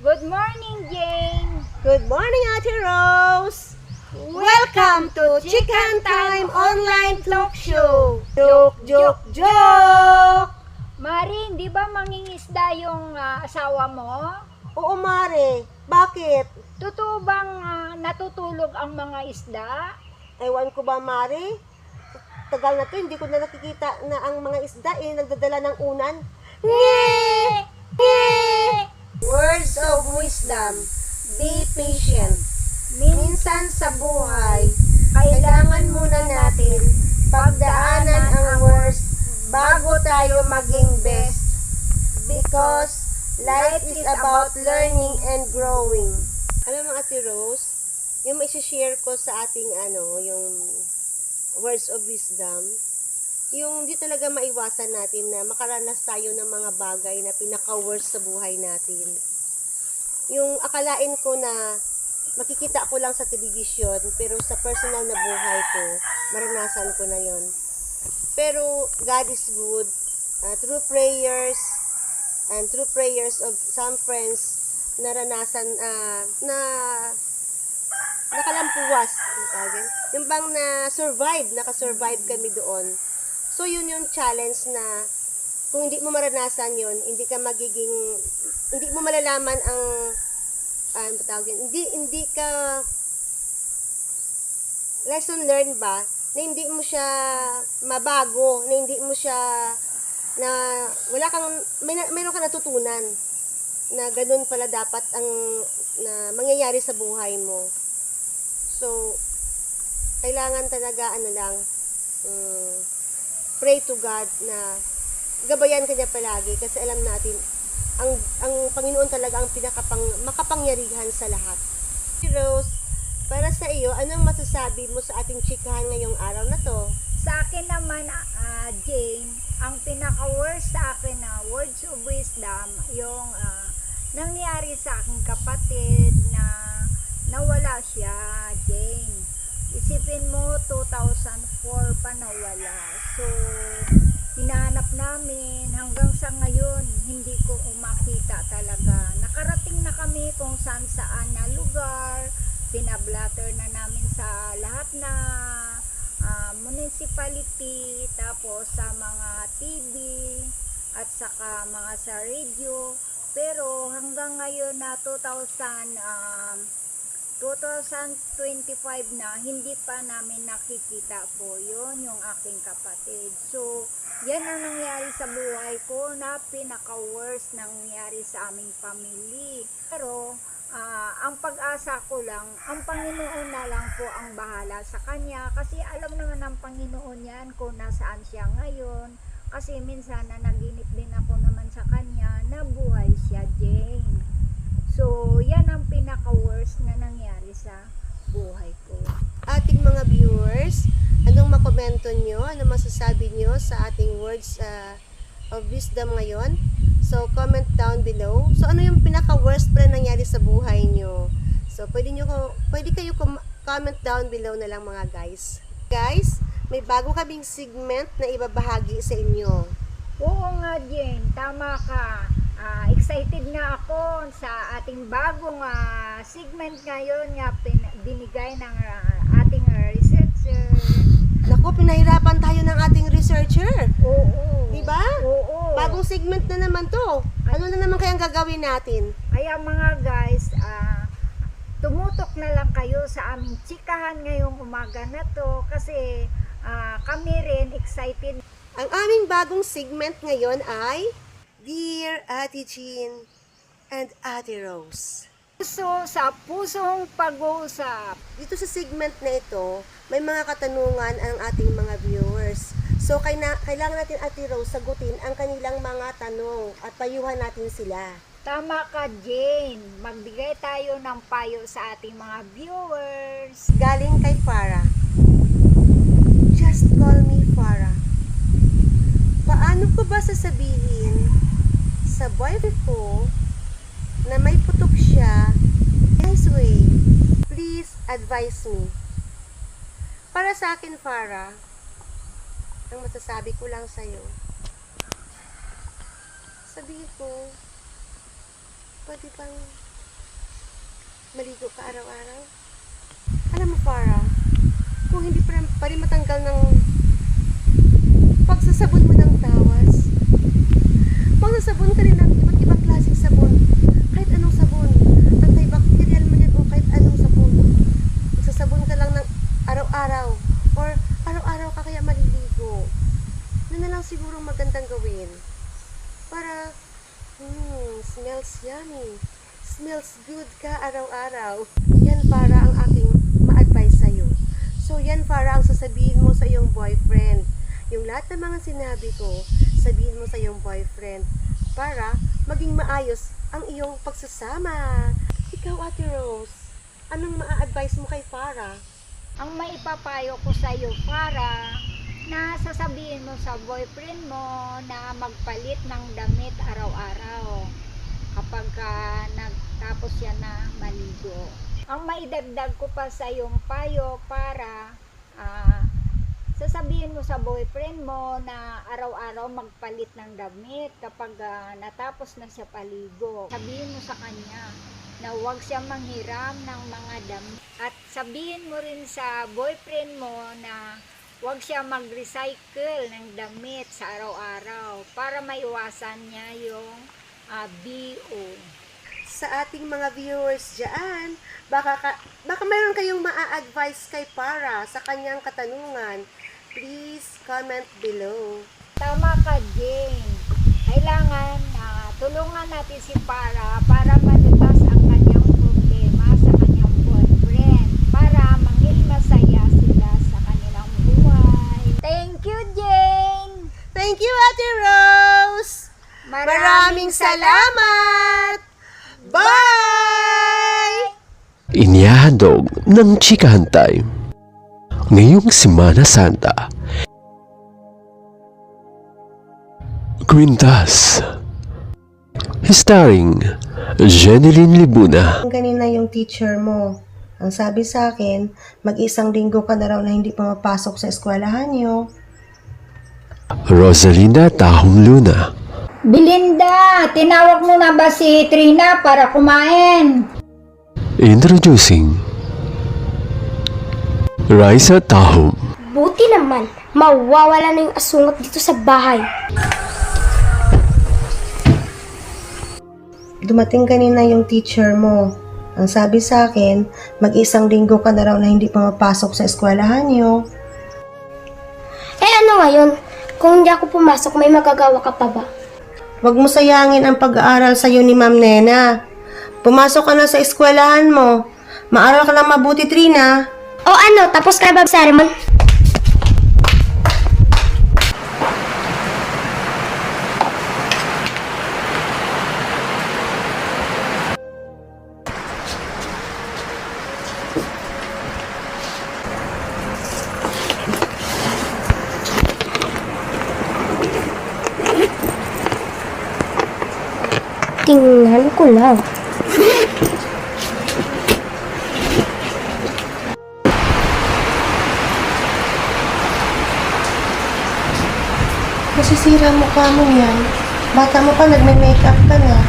Good morning, Jane! Good morning, Ate Rose! Welcome to Chicken Time Online Talk Show! Joke, joke, joke! Mari, di ba mangingisda yung asawa mo? Oo, Mare. Bakit? Totoo bang natutulog ang mga isda? Ewan ko ba, Mare? Tagal na to, hindi ko na nakikita na ang mga isda nagdadala ng unan. Nge! Nge! Words of wisdom. Be patient. Minsan sa buhay, kailangan muna natin pagdaanan ang worst bago tayo maging best. Because life is about learning and growing. Alam mo, Ate Rose, yung mai-share ko sa ating yung words of wisdom, yung di talaga maiwasan natin na makaranas tayo ng mga bagay na pinaka-worst sa buhay natin. Yung akalain ko na makikita ko lang sa television, pero sa personal na buhay ko, maranasan ko na yon. Pero God is good. Through prayers of some friends, naranasan na nakalampuwas. Yung bang nakasurvive kami doon. So yun yung challenge na kung hindi mo maranasan yun, hindi mo malalaman ang hindi ka lesson learned ba, na hindi mo siya mabago, na hindi mo siya na mayroon kang natutunan na ganun pala dapat ang na mangyayari sa buhay mo. So kailangan talaga pray to God na gabayan kanya palagi, kasi alam natin ang Panginoon talaga ang makapangyarihan sa lahat. Rose, para sa iyo, anong masasabi mo sa ating chikahan ngayong araw na to? Sa akin naman, Jane, ang pinaka-worst sa akin na words of wisdom, yung nangyari sa aking kapatid na nawala siya, Jane. Isipin mo, 2004 pa nawala. So, hinahanap namin hanggang sa ngayon, hindi ko makita talaga. Nakarating na kami kung saan na lugar, pinablatter na namin sa lahat na municipality, tapos sa mga TV, at saka mga sa radio. Pero hanggang ngayon na 2025 na, hindi pa namin nakikita po yun, yung aking kapatid. So, yan ang nangyari sa buhay ko na pinaka-worst nangyari sa aming family. Pero, ang pag-asa ko lang, ang Panginoon na lang po ang bahala sa kanya. Kasi alam naman ng Panginoon yan kung nasaan siya ngayon. Kasi minsan na naginip din ako naman sa kanya na buhay siya, Jane. So, yan ang pinaka-worst na nangyari sa buhay ko. Ating mga viewers, anong makomento nyo? Anong masasabi nyo sa ating words of wisdom ngayon? So, comment down below. So, ano yung pinaka-worst pa na nangyari sa buhay nyo? So, pwede kayo comment down below na lang mga guys. Guys, may bago kaming segment na ibabahagi sa inyo. Oo nga, Jen, tama ka. Excited nga ako sa ating bagong segment ngayon nga binigay ng ating researcher. Naku, pinahirapan tayo ng ating researcher. Oo. Diba? Oo. Bagong segment na naman to. Ano na naman kayang gagawin natin? Kaya mga guys, tumutok na lang kayo sa aming chikahan ngayong umaga na to kasi kami rin excited. Ang aming bagong segment ngayon ay Dear Ate Jean and Ate Rose. Puso sa pusong pag-uusap. Dito sa segment na ito, may mga katanungan ang ating mga viewers. So, kailangan natin, Ate Rose, sagutin ang kanilang mga tanong at payuhan natin sila. Tama ka, Jane. Magbigay tayo ng payo sa ating mga viewers. Galing kay Farah. Just call me Farah. Paano ko ba sasabihin sa boyfriend ko na may putok siya? Nice way. Please advise me. Para sa akin, Farah, ang masasabi ko lang sa'yo, sabihin ko, pwede bang maligo ka araw-araw? Alam mo, Farah, kung hindi pa rin matanggal ng pagsasabon mo ng tawas, magsasabon ka rin ng iba't ibang klaseng sabon. Kahit anong sabon, antibacterial man yan o kahit anong sabon. Magsasabon ka lang ng araw-araw or araw-araw ka kaya maliligo. Na lang siguro magandang gawin para smells yummy, smells good ka araw-araw. Yan para ang aking ma-advise sa'yo. So yan para ang sasabihin mo sa iyong boyfriend. Yung lahat ng mga sinabi ko, sabihin mo sa iyong boyfriend para maging maayos ang iyong pagsasama. Ikaw, Ate Rose, anong ma-advise mo kay Farah? Ang maipapayo ko sa iyo, Farah, na sasabihin mo sa boyfriend mo na magpalit ng damit araw-araw kapag nagtapos yan na maligo. Ang maidagdag ko pa sa iyong payo para sasabihin mo sa boyfriend mo na araw-araw magpalit ng damit kapag natapos na siya paligo. Sabihin mo sa kanya na huwag siya manghiram ng mga damit. At sabihin mo rin sa boyfriend mo na huwag siya mag-recycle ng damit sa araw-araw para maiwasan niya yung BO. Sa ating mga viewers dyan, baka mayroon kayong maa-advise kay Farah sa kanyang katanungan. Please comment below. Tama ka, Jane. Kailangan tulungan natin si Farah para malutas ang kanyang problema sa kanyang boyfriend para masaya sila sa kanilang buhay. Thank you, Jane! Thank you, Ate Rose! Maraming salamat! Bye! Inihahandog ng Chikahan Time ngayong Semana Santa. Quintas, starring Jeneline Libuna. Kanina yung teacher mo. Ang sabi sa akin, mag-isang linggo ka na raw na hindi pumapasok sa eskwelahan niyo. Rosalinda Tahong Luna. Belinda, tinawag mo na ba si Trina para kumain? Introducing Raisa Tahong. Buti naman, mawawala na yung asungot dito sa bahay. Dumating kanina yung teacher mo. Ang sabi sa akin, mag-isang linggo ka na raw na hindi pumapasok sa eskwelahan niyo. Eh ano ngayon? Kung hindi ako pumasok, may magagawa ka pa ba? Huwag mo sayangin ang pag-aaral sa'yo ni Ma'am Nena. Pumasok ka na sa eskwelahan mo. Maaral ka lang mabuti, Trina. O ano, tapos ka na ba sa sermon? Tingnan ko lang. Nasisira mukha mo yan. Bata mo pa, nagme-makeup ka na.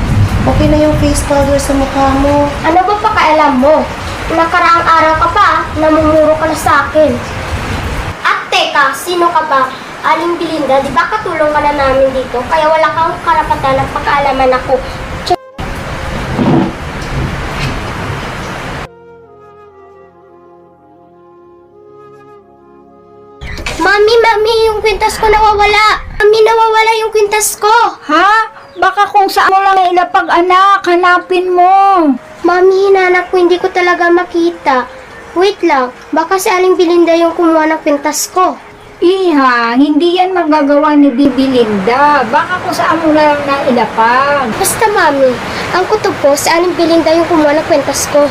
Okay na yung face powder sa mukha mo. Ano ba pakialam mo? Nakaraang araw ka pa, namumuro ka na sa akin. At teka, sino ka ba? Aling Belinda, di ba katulong ka na namin dito? Kaya wala kang karapatan ng pagkaalaman ako. Mami, yung kwintas ko nawawala. Mami, nawawala yung kwintas ko. Ha? Baka kung saan mo lang ilapag, anak, hanapin mo. Mami, hinanap ko, hindi ko talaga makita. Wait lang, baka si Aling Belinda yung kumuha ng kwintas ko. Iha, hindi yan magagawa ni Bibi Linda. Baka kung saan mo lang na ilapag. Basta mami, ang kutob ko si Aling Belinda yung kumuha ng kwintas ko.